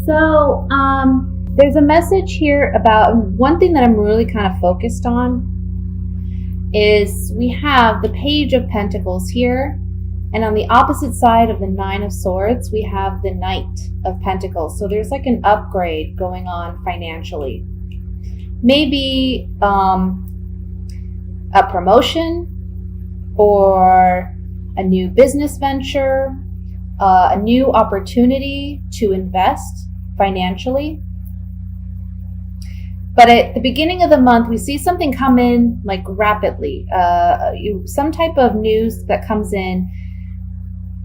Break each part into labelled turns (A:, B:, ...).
A: So, there's a message here about one thing that I'm really kind of focused on is we have the Page of Pentacles here, and on the opposite side of the Nine of Swords, we have the Knight of Pentacles. So there's like an upgrade going on financially. Maybe a promotion or a new business venture, a new opportunity to invest financially. But at the beginning of the month, we see something come in like rapidly, some type of news that comes in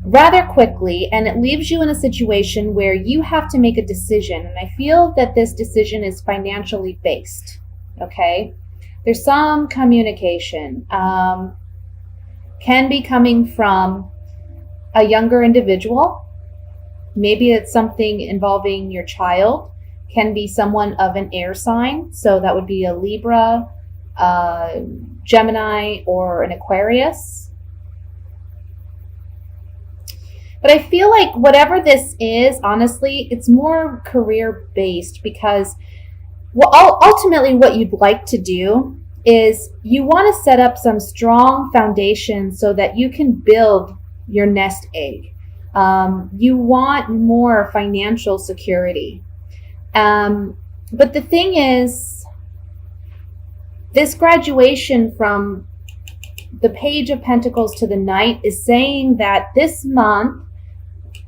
A: rather quickly, and it leaves you in a situation where you have to make a decision. And I feel that this decision is financially based, okay? There's some communication, can be coming from a younger individual. Maybe it's something involving your child. Can be someone of an air sign. So that would be a Libra, Gemini, or an Aquarius. But I feel like whatever this is, honestly, it's more career based, because ultimately what you'd like to do is you want to set up some strong foundation so that you can build your nest egg. You want more financial security. But the thing is, this graduation from the Page of Pentacles to the Knight is saying that this month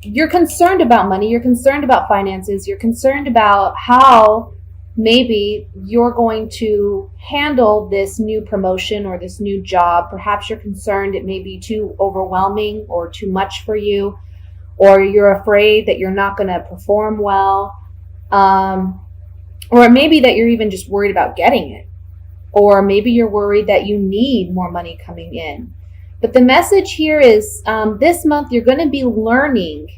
A: you're concerned about money, you're concerned about finances, you're concerned about how maybe you're going to handle this new promotion or this new job. Perhaps you're concerned it may be too overwhelming or too much for you, or you're afraid that you're not going to perform well. Or maybe that you're even just worried about getting it. Or maybe you're worried that you need more money coming in. But the message here is this month you're going to be learning,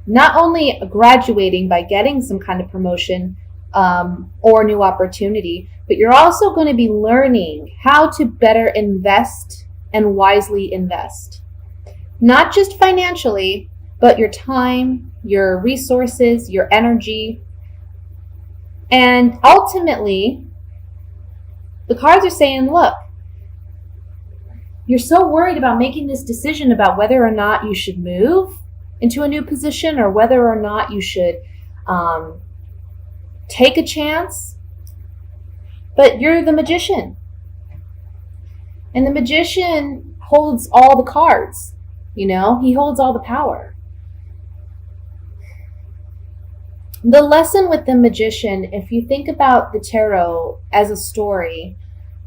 A: not only graduating by getting some kind of promotion or new opportunity, but you're also going to be learning how to better invest and wisely invest. Not just financially, but your time, your resources, your energy. And ultimately, the cards are saying, look, you're so worried about making this decision about whether or not you should move into a new position or whether or not you should take a chance. But you're the magician. And the magician holds all the cards. You know, he holds all the power. The lesson with the magician, if you think about the tarot as a story,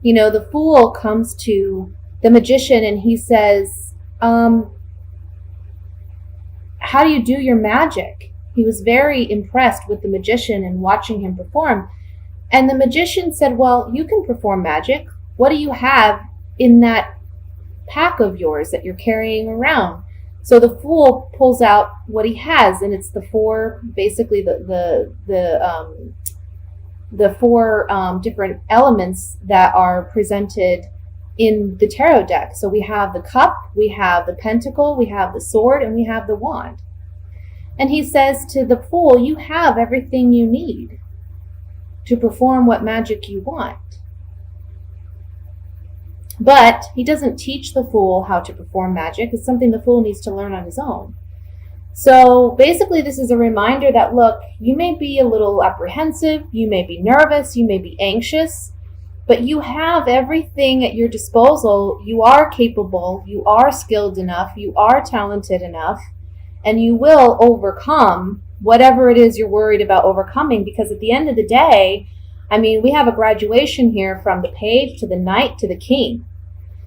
A: you know, the Fool comes to the magician and he says, how do you do your magic? He was very impressed with the magician and watching him perform. And the magician said, well, you can perform magic. What do you have in that pack of yours that you're carrying around? So the Fool pulls out what he has, and it's the four, basically the four different elements that are presented in the tarot deck. So we have the cup, we have the pentacle, we have the sword, and we have the wand. And he says to the Fool, you have everything you need to perform what magic you want. But he doesn't teach the Fool how to perform magic. It's something the Fool needs to learn on his own. So basically this is a reminder that, look, you may be a little apprehensive, you may be nervous, you may be anxious, but you have everything at your disposal. You are capable, you are skilled enough, you are talented enough, and you will overcome whatever it is you're worried about overcoming, because at the end of the day, I mean, we have a graduation here from the Page to the Knight to the King.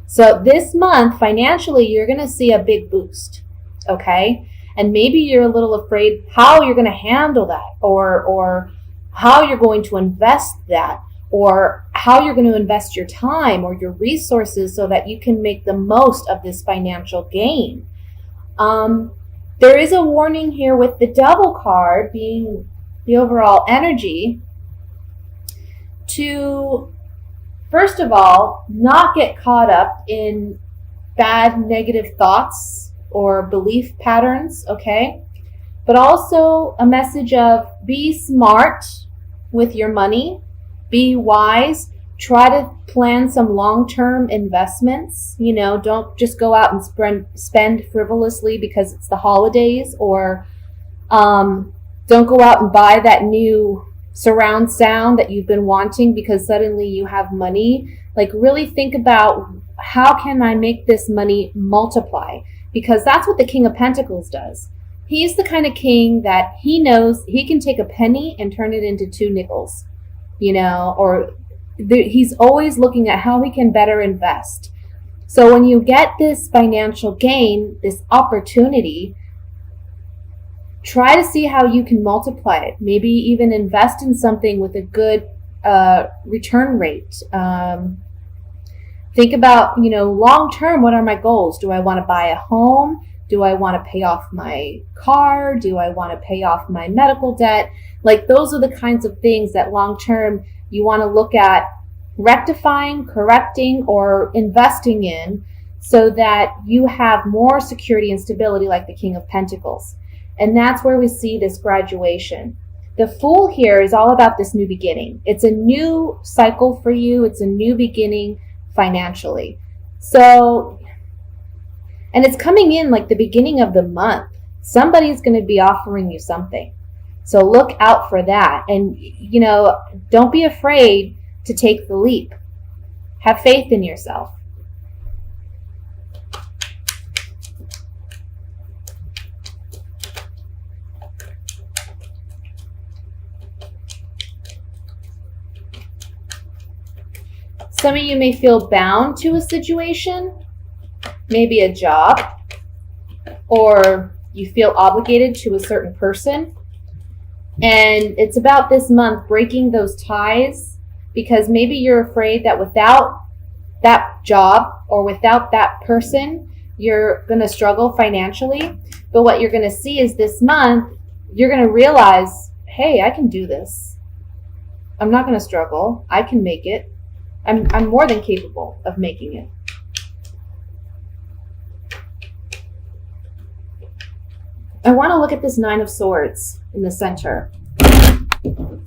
A: So this month, financially, you're going to see a big boost, okay? And maybe you're a little afraid how you're going to handle that, or how you're going to invest that, or how you're going to invest your time or your resources so that you can make the most of this financial gain. There is a warning here with the Devil card being the overall energy to, first of all, not get caught up in bad negative thoughts or belief patterns, okay? but also a message of be smart with your money, be wise, try to plan some long-term investments. Don't just go out and spend frivolously because it's the holidays, or don't go out and buy that new surround sound that you've been wanting because suddenly you have money. Like, really think about, how can I make this money multiply? Because that's what the King of Pentacles does. He's the kind of king that he knows he can take a penny and turn it into 2 nickels, he's always looking at how he can better invest. So when you get this financial gain, this opportunity, try to see how you can multiply it. Maybe even invest in something with a good return rate. Think about, long term, what are my goals? Do I want to buy a home? Do I want to pay off my car? Do I want to pay off my medical debt? Like, those are the kinds of things that long term you want to look at rectifying, correcting, or investing in, so that you have more security and stability, like the King of Pentacles. And that's where we see this graduation. The Fool here is all about this new beginning. It's a new cycle for you. It's a new beginning financially. So, and it's coming in like the beginning of the month. Somebody's going to be offering you something. So look out for that. And, don't be afraid to take the leap. Have faith in yourself. Some of you may feel bound to a situation, maybe a job, or you feel obligated to a certain person. And it's about this month breaking those ties, because maybe you're afraid that without that job or without that person, you're going to struggle financially. But what you're going to see is this month, you're going to realize, hey, I can do this. I'm not going to struggle. I can make it. I'm more than capable of making it. I want to look at this 9 of Swords in the center to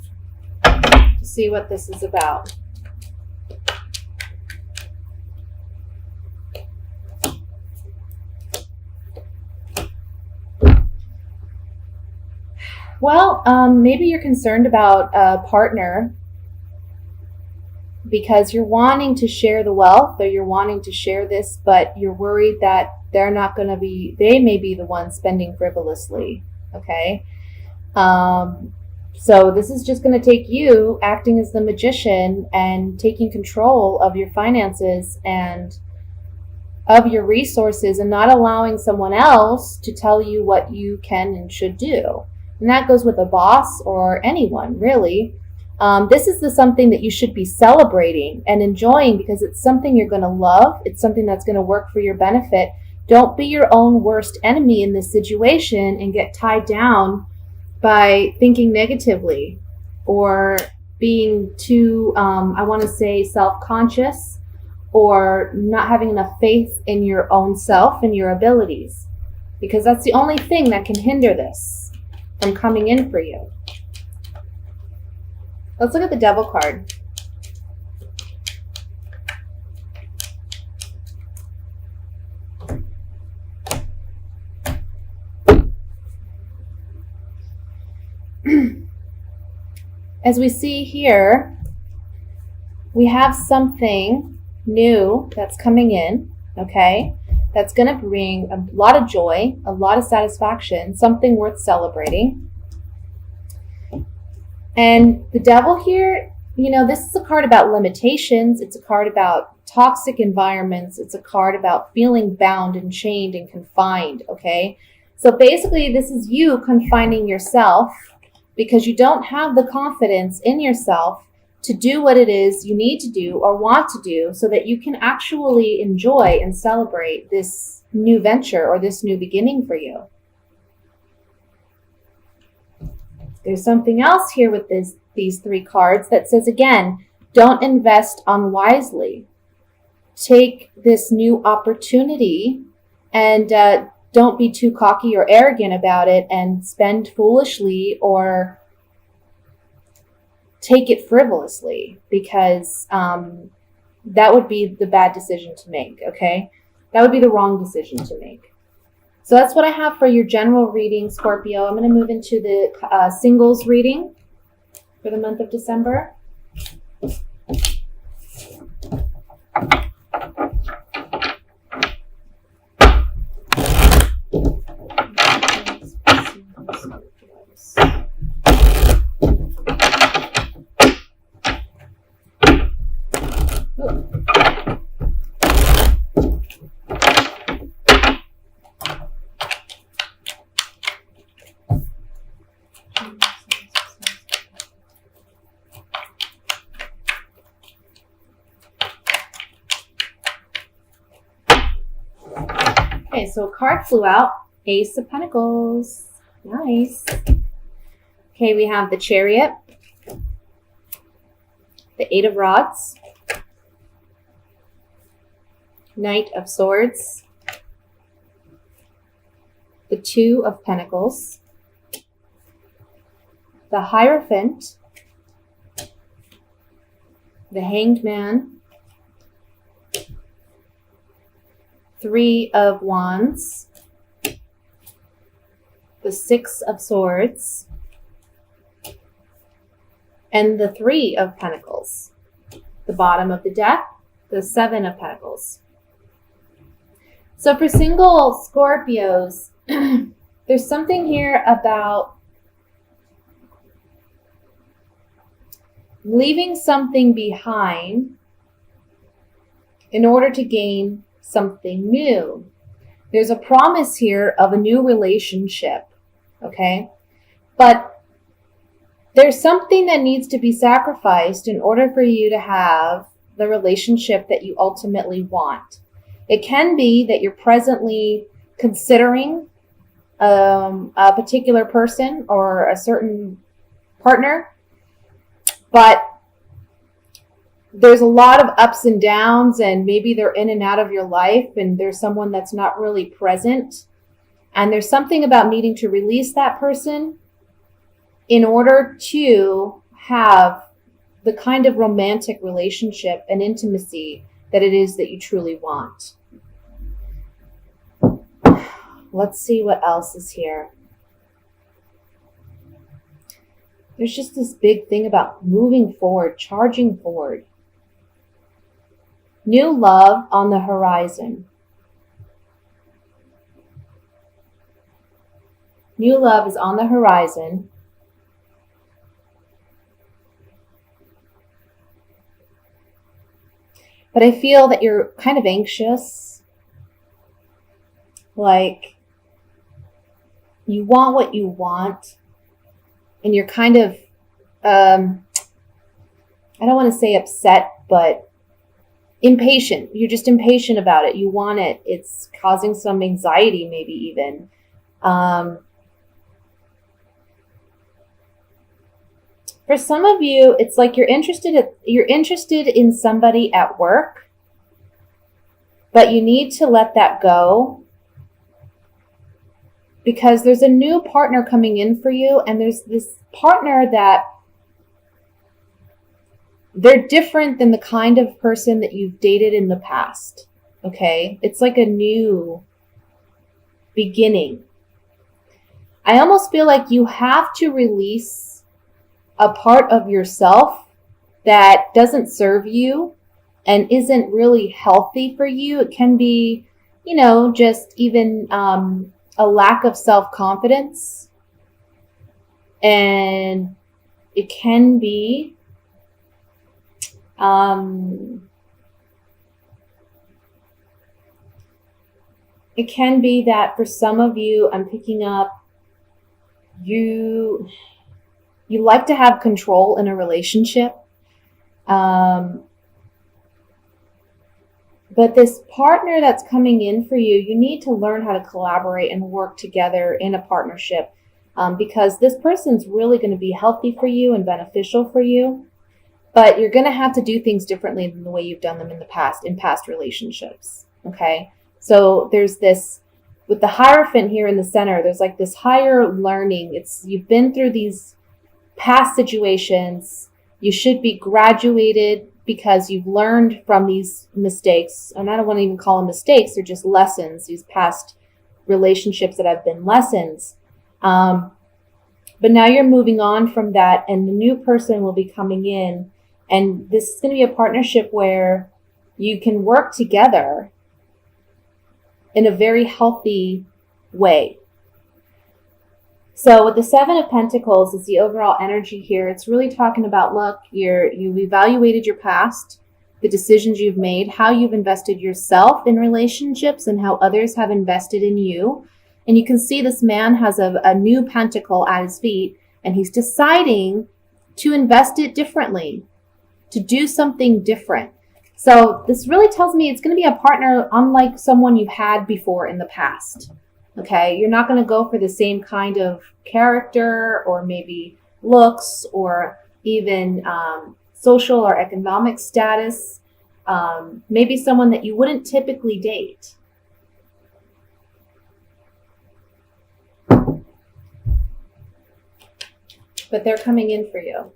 A: see what this is about. Well, maybe you're concerned about a partner because you're wanting to share the wealth, or you're wanting to share this, but you're worried that they may be the ones spending frivolously. Okay. So this is just going to take you acting as the magician and taking control of your finances and of your resources, and not allowing someone else to tell you what you can and should do. And that goes with a boss or anyone, really. This is something that you should be celebrating and enjoying, because it's something you're going to love. It's something that's going to work for your benefit. Don't be your own worst enemy in this situation and get tied down by thinking negatively or being too, I want to say, self-conscious, or not having enough faith in your own self and your abilities, because that's the only thing that can hinder this from coming in for you. Let's look at the Devil card. As we see here, we have something new that's coming in, okay? That's going to bring a lot of joy, a lot of satisfaction, something worth celebrating. And the Devil here, this is a card about limitations. It's a card about toxic environments. It's a card about feeling bound and chained and confined, okay? So basically, this is you confining yourself because you don't have the confidence in yourself to do what it is you need to do or want to do, so that you can actually enjoy and celebrate this new venture or this new beginning for you. There's something else here with these 3 cards that says, again, don't invest unwisely. Take this new opportunity and don't be too cocky or arrogant about it and spend foolishly or take it frivolously, because that would be the bad decision to make, okay? That would be the wrong decision to make. So that's what I have for your general reading, Scorpio. I'm going to move into the singles reading for the month of December. Okay, so a card flew out. Ace of Pentacles. Nice. Okay, we have the Chariot, the Eight of Rods, Knight of Swords, the Two of Pentacles, the Hierophant, the Hanged Man, Three of Wands, the Six of Swords, and the Three of Pentacles. The bottom of the deck, the Seven of Pentacles. So for single Scorpios, there's something here about leaving something behind in order to gain something new. There's a promise here of a new relationship, okay? But there's something that needs to be sacrificed in order for you to have the relationship that you ultimately want. It can be that you're presently considering a particular person or a certain partner, but there's a lot of ups and downs, and maybe they're in and out of your life, and there's someone that's not really present. And there's something about needing to release that person in order to have the kind of romantic relationship and intimacy that it is that you truly want. Let's see what else is here. There's just this big thing about moving forward, charging forward. New love on the horizon. New love is on the horizon. But I feel that you're kind of anxious. Like, you want what you want. And you're kind of, I don't want to say upset, but impatient. You're just impatient about it. You want it. It's causing some anxiety, maybe even. For some of you, it's like you're interested in somebody at work, but you need to let that go because there's a new partner coming in for you, and there's this partner that they're different than the kind of person that you've dated in the past, okay? It's like a new beginning. I almost feel like you have to release a part of yourself that doesn't serve you and isn't really healthy for you. It can be, just even a lack of self-confidence. And it can be that for some of you, I'm picking up, you like to have control in a relationship. But this partner that's coming in for you, you need to learn how to collaborate and work together in a partnership, because this person's really going to be healthy for you and beneficial for you. But you're going to have to do things differently than the way you've done them in the past, in past relationships. Okay? So there's this with the Hierophant here in the center, there's like this higher learning. You've been through these past situations. You should be graduated because you've learned from these mistakes. And I don't want to even call them mistakes. They're just lessons, these past relationships that have been lessons. But now you're moving on from that, and the new person will be coming in. And this is going to be a partnership where you can work together in a very healthy way. So with the Seven of Pentacles is the overall energy here. It's really talking about, look, you've evaluated your past, the decisions you've made, how you've invested yourself in relationships, and how others have invested in you. And you can see this man has a new pentacle at his feet, and he's deciding to invest it differently, to do something different. So this really tells me it's going to be a partner unlike someone you've had before in the past. Okay, you're not going to go for the same kind of character or maybe looks or even social or economic status. Maybe someone that you wouldn't typically date. But they're coming in for you.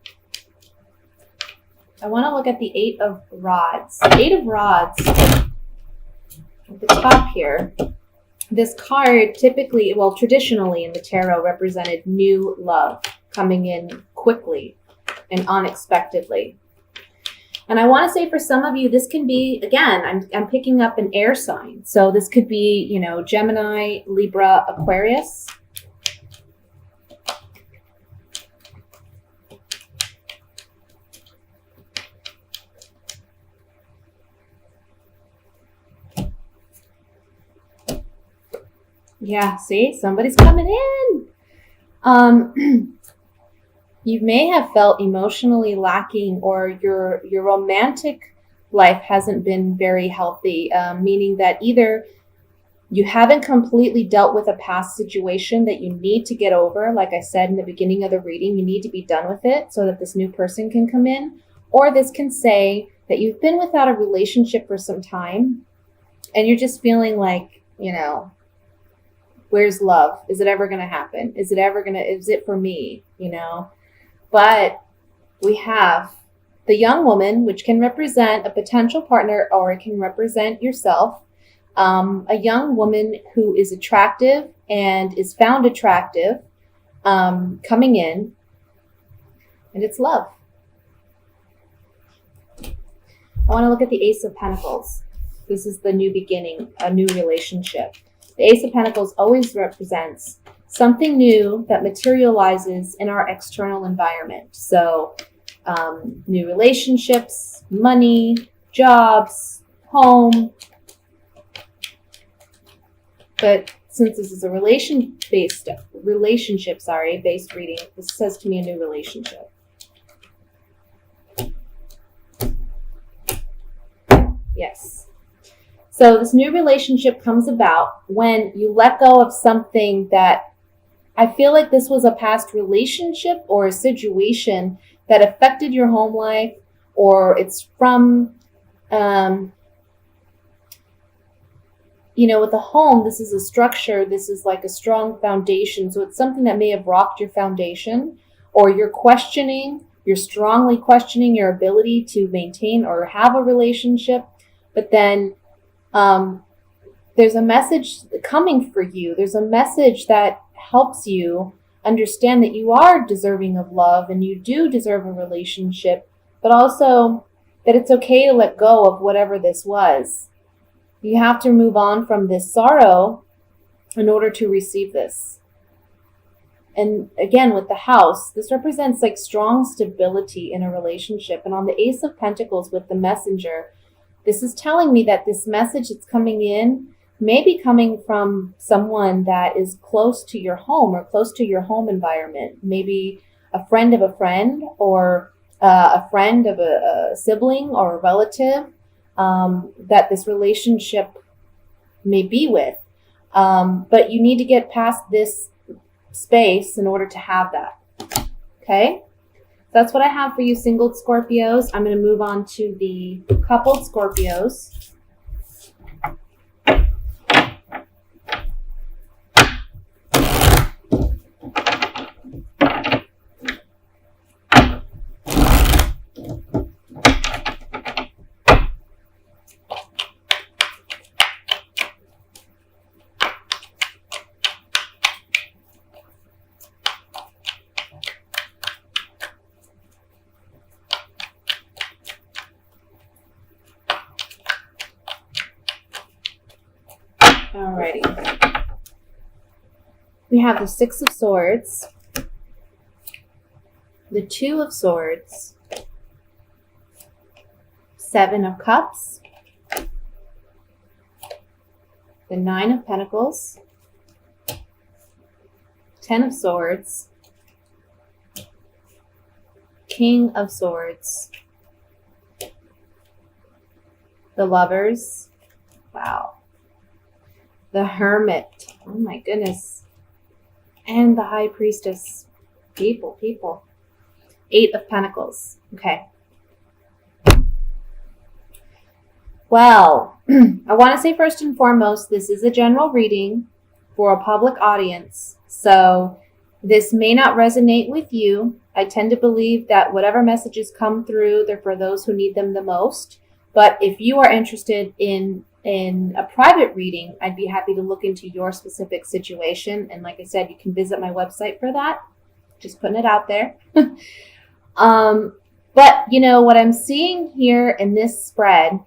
A: I want to look at the Eight of Rods. Eight of Rods, at the top here, this card typically, well, traditionally in the tarot represented new love coming in quickly and unexpectedly. And I want to say for some of you, this can be, again, I'm picking up an air sign. So this could be, you know, Gemini, Libra, Aquarius. Yeah, see, somebody's coming in. You may have felt emotionally lacking, or your romantic life hasn't been very healthy, meaning that either you haven't completely dealt with a past situation that you need to get over. Like I said in the beginning of the reading, you need to be done with it so that this new person can come in. Or this can say that you've been without a relationship for some time and you're just feeling like, you know, where's love? Is it ever going to happen? Is it for me? You know, but we have the young woman, which can represent a potential partner, or it can represent yourself. A young woman who is attractive and is found attractive, coming in, and it's love. I want to look at the Ace of Pentacles. This is the new beginning, a new relationship. The Ace of Pentacles always represents something new that materializes in our external environment. So new relationships, money, jobs, home. But since this is a relationship based reading, this says to me a new relationship. Yes. So this new relationship comes about when you let go of something that I feel like this was a past relationship or a situation that affected your home life, or it's from, you know, with a home, this is a structure. This is like a strong foundation. So it's something that may have rocked your foundation, or you're strongly questioning your ability to maintain or have a relationship. But then there's a message coming for you. There's a message that helps you understand that you are deserving of love and you do deserve a relationship, but also that it's okay to let go of whatever this was. You have to move on from this sorrow in order to receive this. And again, with the House, this represents like strong stability in a relationship. And on the Ace of Pentacles with the Messenger, this is telling me that this message that's coming in may be coming from someone that is close to your home or close to your home environment. Maybe a friend of a friend, or a friend of a sibling or a relative that this relationship may be with. But you need to get past this space in order to have that. Okay? That's what I have for you, single Scorpios. I'm going to move on to the coupled Scorpios. Alrighty. We have the Six of Swords, the Two of Swords, Seven of Cups, the Nine of Pentacles, Ten of Swords, King of Swords, the Lovers, wow, the Hermit, oh my goodness, and the High Priestess. People. Eight of Pentacles. Okay. Well, I want to say first and foremost, this is a general reading for a public audience. So this may not resonate with you. I tend to believe that whatever messages come through, they're for those who need them the most. But if you are interested in a private reading, I'd be happy to look into your specific situation. And like I said, you can visit my website for that. Just putting it out there. But you know what I'm seeing here in this spread,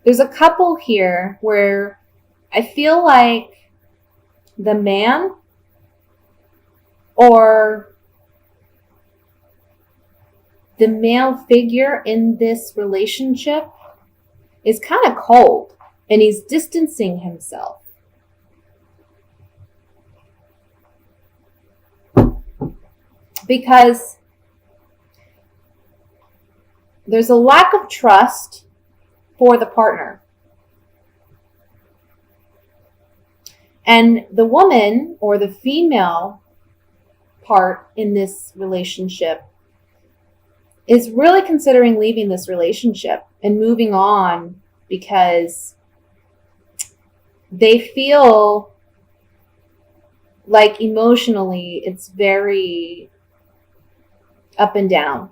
A: there's a couple here where I feel like the man or the male figure in this relationship is kind of cold and he's distancing himself. Because there's a lack of trust for the partner. And the woman or the female part in this relationship is really considering leaving this relationship and moving on because they feel like emotionally it's very up and down.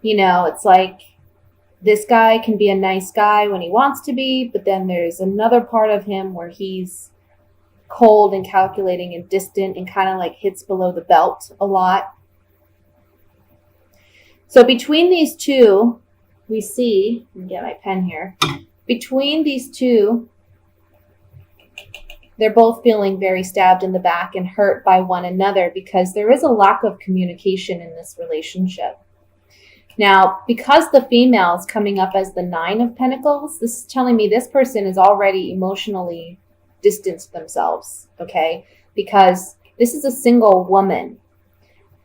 A: You know, it's like this guy can be a nice guy when he wants to be, but then there's another part of him where he's cold and calculating and distant and kind of like hits below the belt a lot. So between these two, we see, let me get my pen here. Between these two, they're both feeling very stabbed in the back and hurt by one another because there is a lack of communication in this relationship. Now, because the female is coming up as the Nine of Pentacles, this is telling me this person is already emotionally distanced themselves, okay? Because this is a single woman.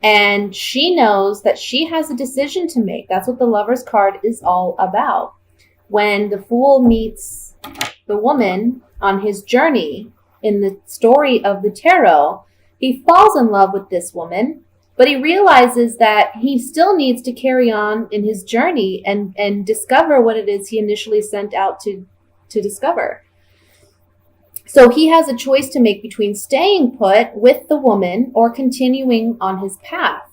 A: And she knows that she has a decision to make. That's what the Lover's card is all about. When the Fool meets the woman on his journey in the story of the tarot, he falls in love with this woman, but he realizes that he still needs to carry on in his journey and discover what it is he initially sent out to discover. So he has a choice to make between staying put with the woman or continuing on his path.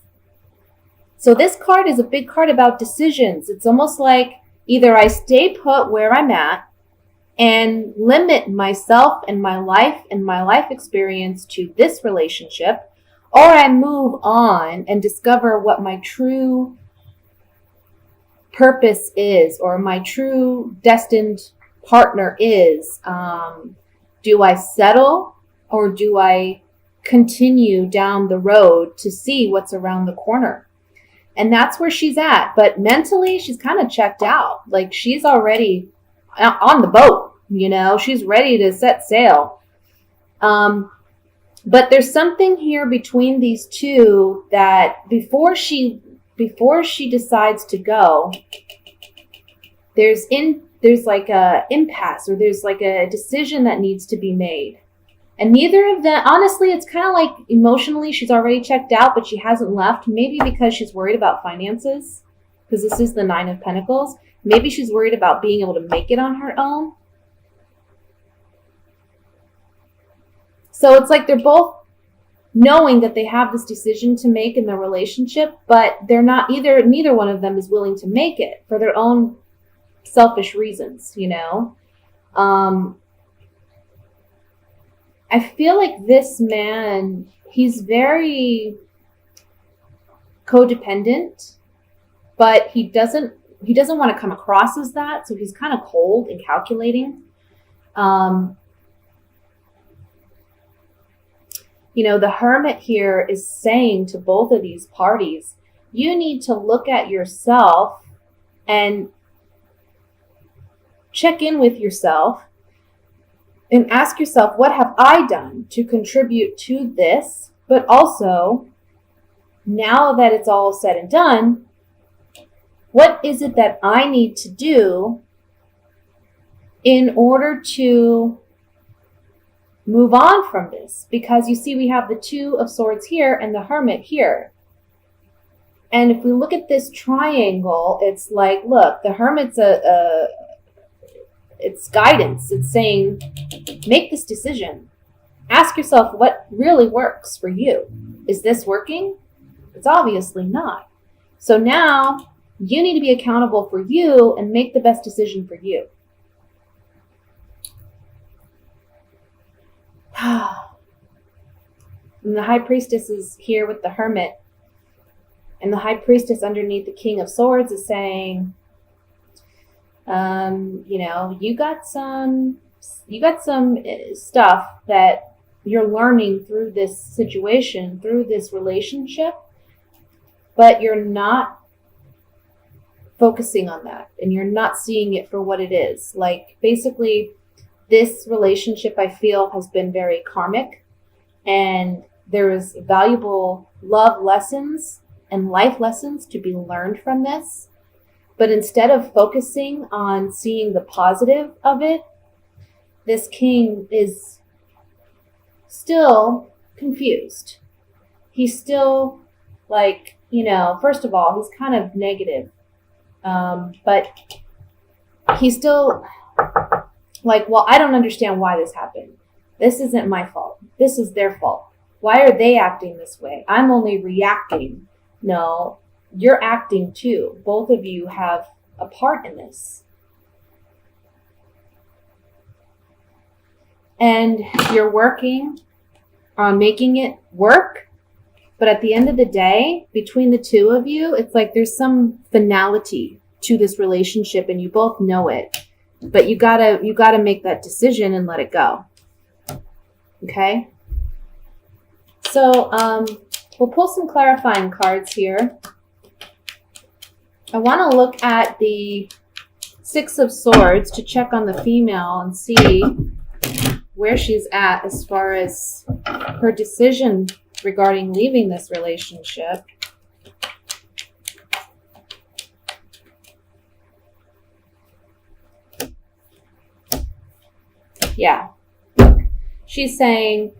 A: So this card is a big card about decisions. It's almost like either I stay put where I'm at and limit myself and my life experience to this relationship, or I move on and discover what my true purpose is or my true destined partner is. Do I settle or do I continue down the road to see what's around the corner? And that's where she's at. But mentally, she's kind of checked out. Like she's already on the boat, you know, she's ready to set sail. But there's something here between these two that before she decides to go, there's like a impasse or there's like a decision that needs to be made. And neither of them, honestly, it's kind of like emotionally she's already checked out, but she hasn't left. Maybe because she's worried about finances, because this is the Nine of Pentacles. Maybe she's worried about being able to make it on her own. So it's like they're both knowing that they have this decision to make in their relationship, but they're not neither one of them is willing to make it for their own selfish reasons, you know. I feel like this man, he's very codependent, but he doesn't he doesn't want to come across as that, so he's kind of cold and calculating. The Hermit here is saying to both of these parties, you need to look at yourself and check in with yourself and ask yourself, what have I done to contribute to this? But also, now that it's all said and done, what is it that I need to do in order to move on from this? Because you see, we have the Two of Swords here and the Hermit here. And if we look at this triangle, it's like, look, the Hermit's it's guidance. It's saying, make this decision. Ask yourself what really works for you. Is this working? It's obviously not. So now you need to be accountable for you and make the best decision for you. And the High Priestess is here with the Hermit. And the High Priestess underneath the King of Swords is saying, you got some stuff that you're learning through this situation, through this relationship, but you're not focusing on that and you're not seeing it for what it is. Like, basically, this relationship, I feel, has been very karmic, and there is valuable love lessons and life lessons to be learned from this. But instead of focusing on seeing the positive of it, this king is still confused. He's still first of all, he's kind of negative. But he's still like, well, I don't understand why this happened. This isn't my fault. This is their fault. Why are they acting this way? I'm only reacting. No, you're acting too. Both of you have a part in this. And you're working on making it work. But at the end of the day, between the two of you, it's like there's some finality to this relationship and you both know it. But you gotta make that decision and let it go. Okay? So we'll pull some clarifying cards here. I want to look at the Six of Swords to check on the female and see where she's at as far as her decision regarding leaving this relationship. Yeah. She's saying,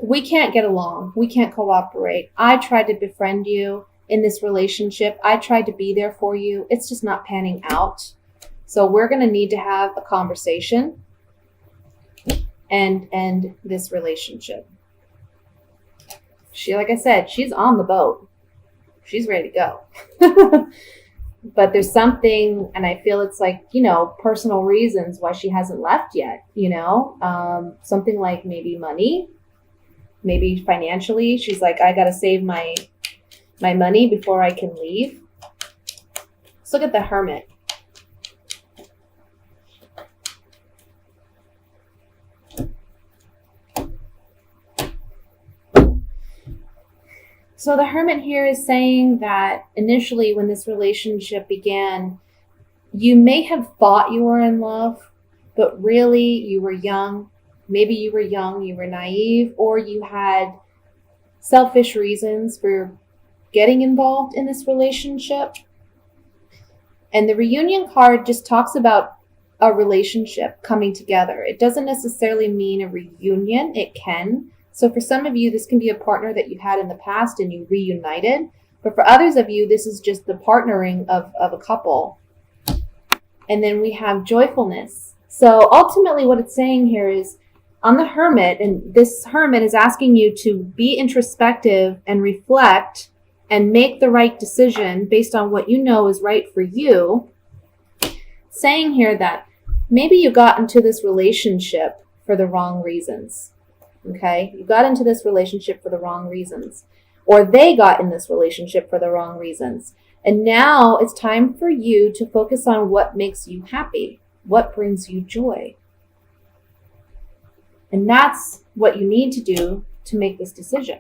A: we can't get along. We can't cooperate. I tried to befriend you in this relationship. I tried to be there for you. It's just not panning out. So we're going to need to have a conversation and end this relationship. Like I said, she's on the boat. She's ready to go. But there's something, and I feel it's like, personal reasons why she hasn't left yet, something like maybe money, maybe financially. She's like, I got to save my money before I can leave. Let's look at the Hermit. So the Hermit here is saying that initially when this relationship began, you may have thought you were in love, but really you were young. Maybe you were young, you were naive, or you had selfish reasons for getting involved in this relationship. And the reunion card just talks about a relationship coming together. It doesn't necessarily mean a reunion. It can. So for some of you, this can be a partner that you had in the past and you reunited. But for others of you, this is just the partnering of a couple. And then we have joyfulness. So ultimately what it's saying here is on the Hermit, and this Hermit is asking you to be introspective and reflect and make the right decision based on what you know is right for you. Saying here that maybe you got into this relationship for the wrong reasons. Okay, you got into this relationship for the wrong reasons, or they got in this relationship for the wrong reasons. And now it's time for you to focus on what makes you happy, what brings you joy. And that's what you need to do to make this decision.